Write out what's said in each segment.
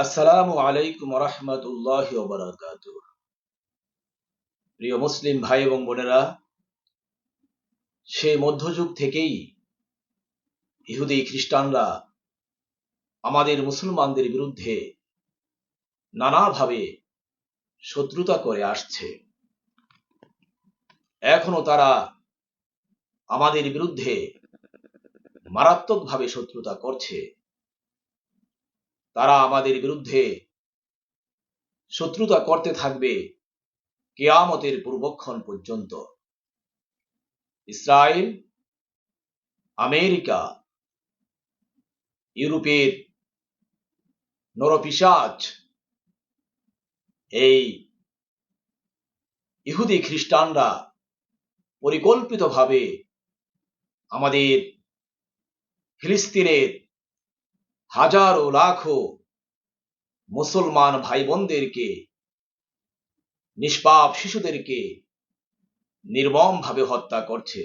আসসালামু আলাইকুম রহমতুল্লাহি ওয়া বারাকাতুহু। প্রিয় মুসলিম ভাই এবং বোনেরা, সেই মধ্যযুগ থেকেই ইহুদি খ্রিস্টানরা আমাদের মুসলমানদের বিরুদ্ধে নানাভাবে শত্রুতা করে আসছে। এখনো তারা আমাদের বিরুদ্ধে মারাত্মকভাবে শত্রুতা করছে। তারা আমাদের বিরুদ্ধে শত্রুতা করতে থাকবে কিয়ামতের পূর্বক্ষণ পর্যন্ত। ইসরায়েল, আমেরিকা, ইউরোপের নরপিশাচ এই ইহুদি খ্রিস্টানরা পরিকল্পিতভাবে আমাদের ফিলিস্তিনের হাজারো লাখো মুসলমান ভাই বোনদেরকে, নিষ্পাপ শিশুদেরকে নির্মমভাবে হত্যা করছে।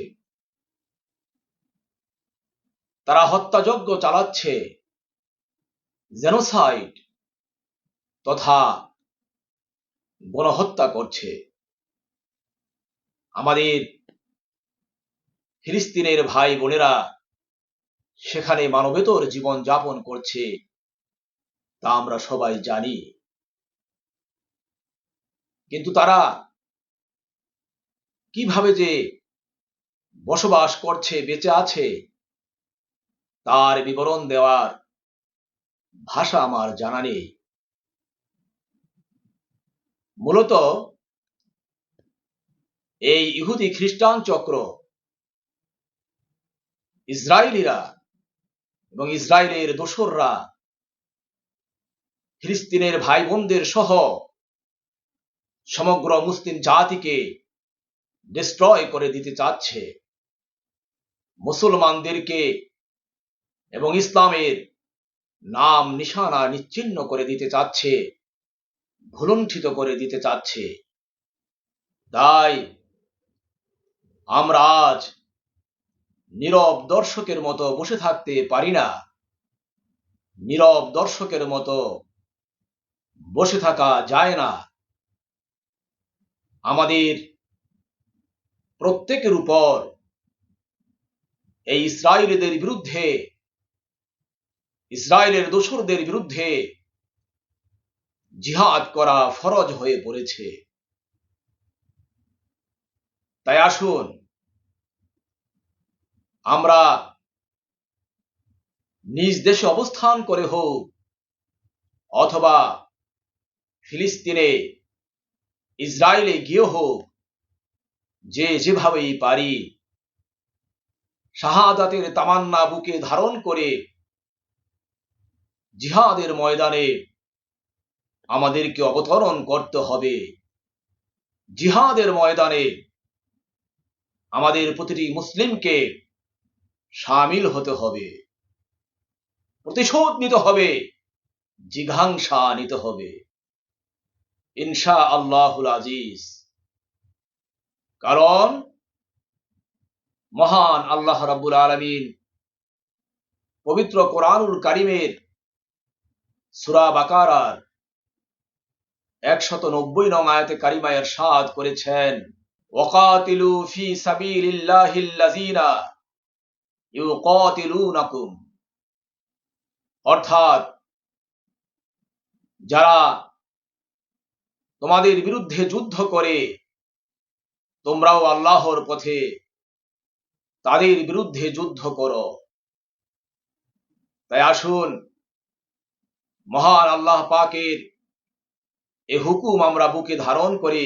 তারা হত্যাযজ্ঞ চালাচ্ছে, জেনোসাইড তথা গণহত্যা করছে। আমাদের ফিলিস্তিনের ভাই বোনেরা সেখানে মানবেতর জীবন যাপন করছে, তা আমরা সবাই জানি। কিন্তু তারা কিভাবে যে বসবাস করছে, বেঁচে আছে, তার বিবরণ দেওয়ার ভাষা আমার জানা নেই। মূলত এই ইহুদি খ্রিস্টান চক্র, ইসরায়েলিরা এবং ইসরায়েলের দোসররা ফিলিস্তিনের ভাই বোনদের সহ সমগ্র মুসলিম জাতিকে ডিস্ট্রয় করে দিতে চাচ্ছে। মুসলমানদেরকে এবং ইসলামের নাম নিশানা নিচ্ছিন্ন করে দিতে চাচ্ছে, ভুলুণ্ঠিত করে দিতে চাচ্ছে। তাই আমরা আজ নীরব দর্শকের মতো বসে থাকতে পারি না। নীরব দর্শকের মতো বসে থাকা যায় না। আমাদের প্রত্যেকের উপর এই ইসরায়েলিদের বিরুদ্ধে, ইসরায়েলের দোসরদের বিরুদ্ধে জিহাদ করা ফরজ হয়ে পড়েছে। তাই আসুন আমরা নিজ দেশে অবস্থান করে হোক অথবা ফিলিস্তিনে, ইসরায়েলে গিয়ে হোক, যে যেভাবেই পারি শাহাদাতের তামান্না বুকে ধারণ করে জিহাদের ময়দানে আমাদেরকে অবতরণ করতে হবে। জিহাদের ময়দানে আমাদের প্রতিটি মুসলিমকে শামিল হতে হবে, প্রতিশোধ নিতে হবে, জিঘাংসা নিতে হবে ইনশাআল্লাহুল আজিজ। কারণ মহান আল্লাহ রাব্বুল আলামিন পবিত্র কোরআনুল কারীমের সূরা বাকারার 190 নং আয়াতে কারিমায় ইরশাদ করেছেন, ওয়াকাতিলু ফি সাবিলিল্লাহিল্লাযিনা ইউকাতিলুনাকুম, অর্থাৎ যারা তোমাদের বিরুদ্ধে যুদ্ধ করে তোমরাও আল্লাহর পথে তাদের বিরুদ্ধে যুদ্ধ করো। তাই আসুন মহান আল্লাহ পাকের এ হুকুম আমরা বুকে ধারণ করে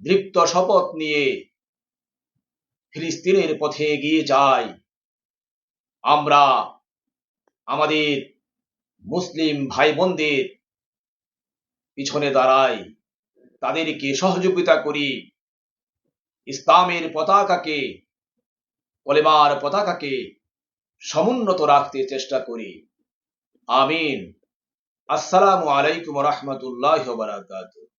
দৃপ্ত শপথ নিয়ে ফিলিস্তিনের পথে এগিয়ে যাই। আমরা আমাদের মুসলিম ভাই বোনদের পিছনে দাঁড়াই, তাদেরকে সহযোগিতা করি, ইসলামের পতাকাকে, কলেমার পতাকাকে সমুন্নত রাখতে চেষ্টা করি। আমিন। আসসালামু আলাইকুম রহমতুল্লাহি ওয়া বারাকাতুহু।